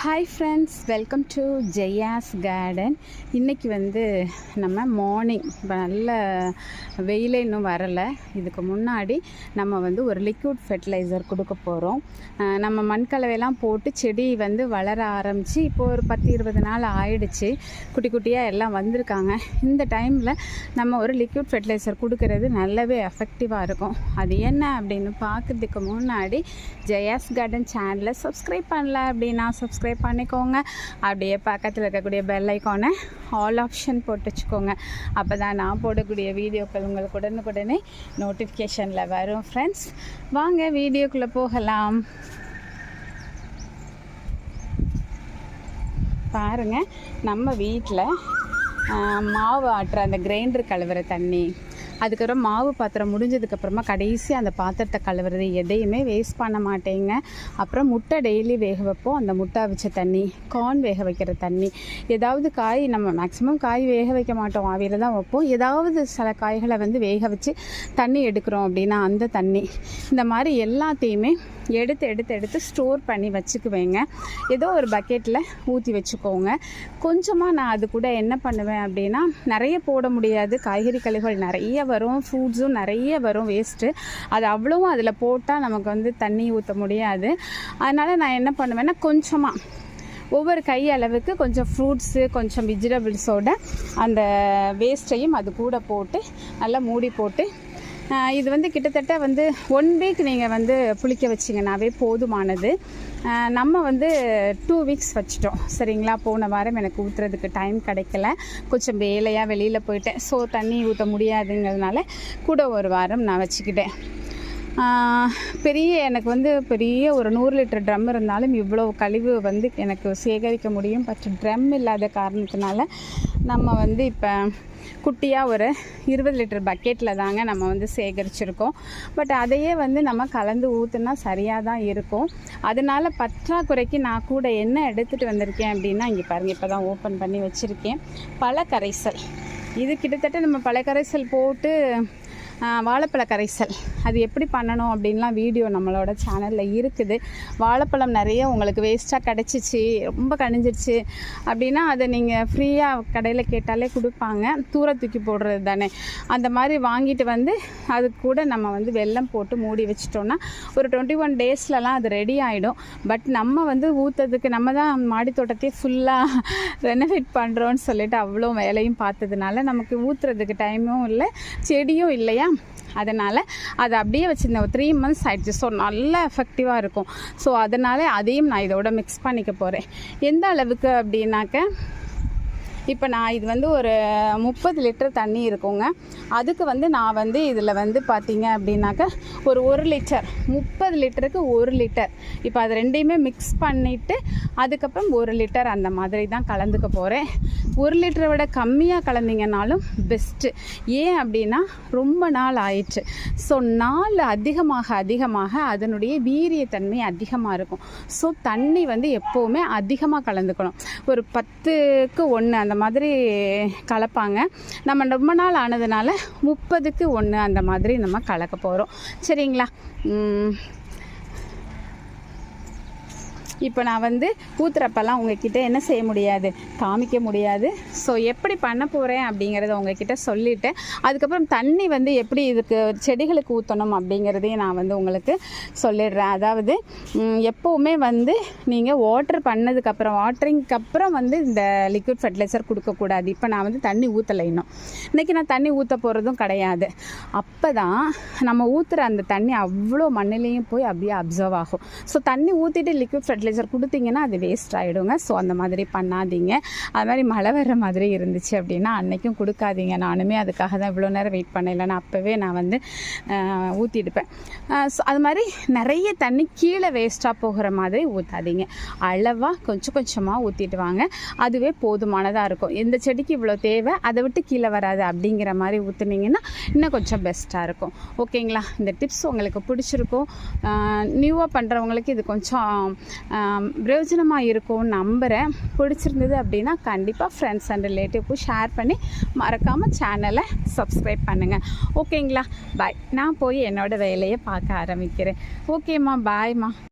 Hi friends, welcome to Jaya's garden. இன்றைக்கி நம்ம morning நல்ல வெயிலே இன்னும் வரலை. இதுக்கு முன்னாடி நம்ம ஒரு லிக்விட் ஃபெர்டிலைசர் கொடுக்க போகிறோம். நம்ம மண்கலவையெல்லாம் போட்டு செடி வளர ஆரம்பித்து இப்போ ஒரு 10-20 நாள் ஆயிடுச்சு. குட்டி குட்டியாக எல்லாம் வந்திருக்காங்க. இந்த டைமில் நம்ம ஒரு லிக்விட் ஃபெர்டிலைசர் கொடுக்கறது நல்லாவே எஃபெக்டிவாக இருக்கும். அது என்ன அப்படின்னு பார்க்குறதுக்கு முன்னாடி ஜெயாஸ் கார்டன் சேனலை சப்ஸ்கிரைப் பண்ணல அப்படின்னா சப்ஸ்கிரைப் பண்ணிக்கோங்க. அப்படியே பக்கத்தில் இருக்கக்கூடிய பெல் ஐக்கானை ஆல் ஆப்ஷன் போட்டு வச்சுக்கோங்க. அப்போ தான் நான் போடக்கூடிய வீடியோக்கள் உங்களுக்கு உடனுக்குடனே நோட்டிஃபிகேஷனில் வரும். ஃப்ரெண்ட்ஸ், வாங்க வீடியோக்குள்ளே போகலாம். பாருங்கள், நம்ம வீட்டில் மாவு ஆட்டுற அந்த கிரைண்டர் கழுவுற தண்ணி, அதுக்கப்புறம் மாவு பாத்திரம் முடிஞ்சதுக்கப்புறமா கடைசி அந்த பாத்திரத்தை கழுவுறது எதையுமே வேஸ்ட் பண்ண மாட்டேங்க. அப்புறம் முட்டை டெய்லி வேக வைப்போம். அந்த முட்டை அவிச்ச தண்ணி, கார்ன் வேக வைக்கிற தண்ணி, ஏதாவது காய் நம்ம மேக்ஸிமம் காய் வேக வைக்க மாட்டோம், ஆவியில் தான் வைப்போம். ஏதாவது சில காய்களை வேக வச்சு தண்ணி எடுக்கிறோம் அப்படின்னா அந்த தண்ணி, இந்த மாதிரி எல்லாத்தையுமே எடுத்து ஸ்டோர் பண்ணி வச்சுக்குவேங்க. ஏதோ ஒரு பக்கெட்டில் ஊற்றி வச்சுக்கோங்க. கொஞ்சமாக நான் அது கூட என்ன பண்ணுவேன் அப்படின்னா, நிறைய போட முடியாது, காய்கறி கழிவுகள் நிறைய வரும், ஃப்ரூட்ஸும் நிறைய வரும் வேஸ்ட்டு. அது அவ்வளவும் அதில் போட்டால் நமக்கு தண்ணி ஊற்ற முடியாது. அதனால் நான் என்ன பண்ணுவேன்னா, கொஞ்சமாக ஒவ்வொரு கை அளவுக்கு கொஞ்சம் ஃப்ரூட்ஸு, கொஞ்சம் வெஜிடபிள்ஸோட அந்த வேஸ்ட்டையும் அது கூட போட்டு நல்லா மூடி போட்டு, இது கிட்டத்தட்ட 1 வீக் நீங்கள் புளிக்க வச்சிங்கனாவே போதுமானது. நம்ம 2 வீக்ஸ் வச்சிட்டோம், சரிங்களா. போன வாரம் எனக்கு ஊற்றுறதுக்கு டைம் கிடைக்கல, கொஞ்சம் வேலையாக வெளியில் போயிட்டேன். ஸோ தண்ணி ஊற்ற முடியாதுங்கிறதுனால கூட ஒரு வாரம் நான் வச்சுக்கிட்டேன். எனக்கு பெரிய ஒரு 100 லிட்டர் ட்ரம் இருந்தாலும் இவ்வளோ கழிவு எனக்கு சேகரிக்க முடியும். பட் ட்ரம் இல்லாத காரணத்தினால நம்ம இப்போ குட்டியாக ஒரு 20 லிட்டர் பக்கெட்டில் தாங்க நம்ம சேகரிச்சிருக்கோம். பட் அதையே நம்ம கலந்து ஊற்றுனா சரியாக தான் இருக்கும். அதனால் பற்றாக்குறைக்கு நான் கூட என்ன எடுத்துகிட்டு வந்திருக்கேன் அப்படின்னா, இங்கே பாருங்கள், இப்போ தான் ஓப்பன் பண்ணி வச்சுருக்கேன். பழக்கரைசல். இது கிட்டத்தட்ட நம்ம பழக்கரைசல் போட்டு வாழைப்பழ கரைசல் அது எப்படி பண்ணணும் அப்படின்லாம் வீடியோ நம்மளோட சேனலில் இருக்குது. வாழைப்பழம் நிறைய உங்களுக்கு வேஸ்ட்டாக கிடச்சிச்சு, ரொம்ப கணிஞ்சிருச்சு அப்படின்னா அதை நீங்கள் ஃப்ரீயாக கடையில் கேட்டாலே கொடுப்பாங்க. தூர தூக்கி போடுறது தானே. அந்த மாதிரி வாங்கிட்டு அது கூட நம்ம வெல்லம் போட்டு மூடி வச்சிட்டோன்னா ஒரு 21 டேஸ்லலாம் அது ரெடி ஆகிடும். பட் நம்ம ஊற்றுறதுக்கு நம்ம தான் மாடி தோட்டத்தையே ஃபுல்லாக ரெனோவேட் பண்ணுறோன்னு சொல்லிட்டு அவ்வளோ வேலையும் பார்த்ததுனால நமக்கு ஊற்றுறதுக்கு டைமும் இல்லை, செடியும் இல்லையா. அதனால் அதை அப்படியே வச்சுருந்தேன். ஒரு 3 months ஆகிடுச்சு. ஸோ நல்லா எஃபெக்டிவாக இருக்கும். ஸோ அதனால் அதையும் நான் இதோட மிக்ஸ் பண்ணிக்க போகிறேன். எந்த அளவுக்கு அப்படின்னாக்க, இப்போ நான் இது ஒரு 30 லிட்டர் தண்ணி இருக்குங்க. அதுக்கு நான் இதில் பார்த்தீங்க அப்படின்னாக்க ஒரு 1 லிட்டர், 30 லிட்டருக்கு 1 லிட்டர். இப்போ அது ரெண்டையுமே மிக்ஸ் பண்ணிவிட்டு அதுக்கப்புறம் 1 லிட்டர் அந்த மாதிரி தான் கலந்துக்க போகிறேன். 1 லிட்டரை விட கம்மியாக கலந்தீங்கன்னாலும் பெஸ்ட்டு. ஏன் அப்படின்னா, ரொம்ப நாள் ஆயிடுச்சு. ஸோ நாள் அதிகமாக அதனுடைய வீரியத்தன்மை அதிகமாக இருக்கும். ஸோ தண்ணி எப்போவுமே அதிகமாக கலந்துக்கணும். ஒரு 10க்கு 1 அந்த மாதிரி கலப்பாங்க. நம்ம ரொம்ப நாள் ஆனதுனால 30க்கு 1 அந்த மாதிரி நம்ம கலக்க போகிறோம், சரிங்களா. இப்போ நான் ஊற்றுறப்பெல்லாம் உங்ககிட்ட என்ன செய்ய முடியாது, காமிக்க முடியாது. ஸோ எப்படி பண்ண போகிறேன் அப்படிங்கிறத உங்ககிட்ட சொல்லிவிட்டு, அதுக்கப்புறம் தண்ணி எப்படி இதுக்கு செடிகளுக்கு ஊற்றணும் அப்படிங்கிறதையும் நான் உங்களுக்கு சொல்லிடுறேன். அதாவது எப்போவுமே நீங்கள் வாட்டர் பண்ணதுக்கப்புறம், வாட்டரிங்க்கு அப்புறம் இந்த லிக்விட் ஃபெர்டிலைசர் கொடுக்கக்கூடாது. இப்போ நான் தண்ணி ஊற்றலை, இன்றைக்கி நான் தண்ணி ஊற்ற போகிறதும் கிடையாது. அப்போ தான் நம்ம ஊற்றுற அந்த தண்ணி அவ்வளோ மண்ணிலையும் போய் அப்படியே அப்சர்வ் ஆகும். ஸோ தண்ணி ஊற்றிட்டு லிக்விட் ஃபெர்டிலைசர் கொடுத்தீங்கன்னா அது வேஸ்ட் ஆகிடுங்க. ஸோ அந்த மாதிரி பண்ணாதீங்க. அது மாதிரி மழை வர்ற மாதிரி இருந்துச்சு அப்படின்னா அன்றைக்கும் கொடுக்காதீங்க. நானுமே அதுக்காக தான் இவ்வளோ நேரம் வெயிட் பண்ணலைன்னா அப்போவே நான் ஊற்றிடுப்பேன். ஸோ அது மாதிரி நிறைய தண்ணி கீழே வேஸ்ட்டாக போகிற மாதிரி ஊற்றாதீங்க. அளவாக கொஞ்சம் கொஞ்சமாக ஊற்றிட்டு வாங்க. அதுவே போதுமானதாக இருக்கும். இந்த செடிக்கு இவ்வளோ தேவை, அதை விட்டு கீழே வராது அப்படிங்கிற மாதிரி ஊற்றுனீங்கன்னா இன்னும் கொஞ்சம் பெஸ்ட்டாக இருக்கும். ஓகேங்களா. இந்த டிப்ஸ் உங்களுக்கு பிடிச்சிருக்கும். நியூவாக பண்ணுறவங்களுக்கு இது கொஞ்சம் பிரயோஜனமாக இருக்கும்னு நம்புகிறேன். பிடிச்சிருந்தது அப்படின்னா கண்டிப்பாக ஃப்ரெண்ட்ஸ் அண்ட் ரிலேட்டிவ்க்கும் ஷேர் பண்ணி மறக்காமல் சேனலை சப்ஸ்கிரைப் பண்ணுங்கள். ஓகேங்களா. பாய். நான் போய் என்னோடய வேலையை பார்க்க ஆரம்பிக்கிறேன். ஓகேம்மா, பாய்மா.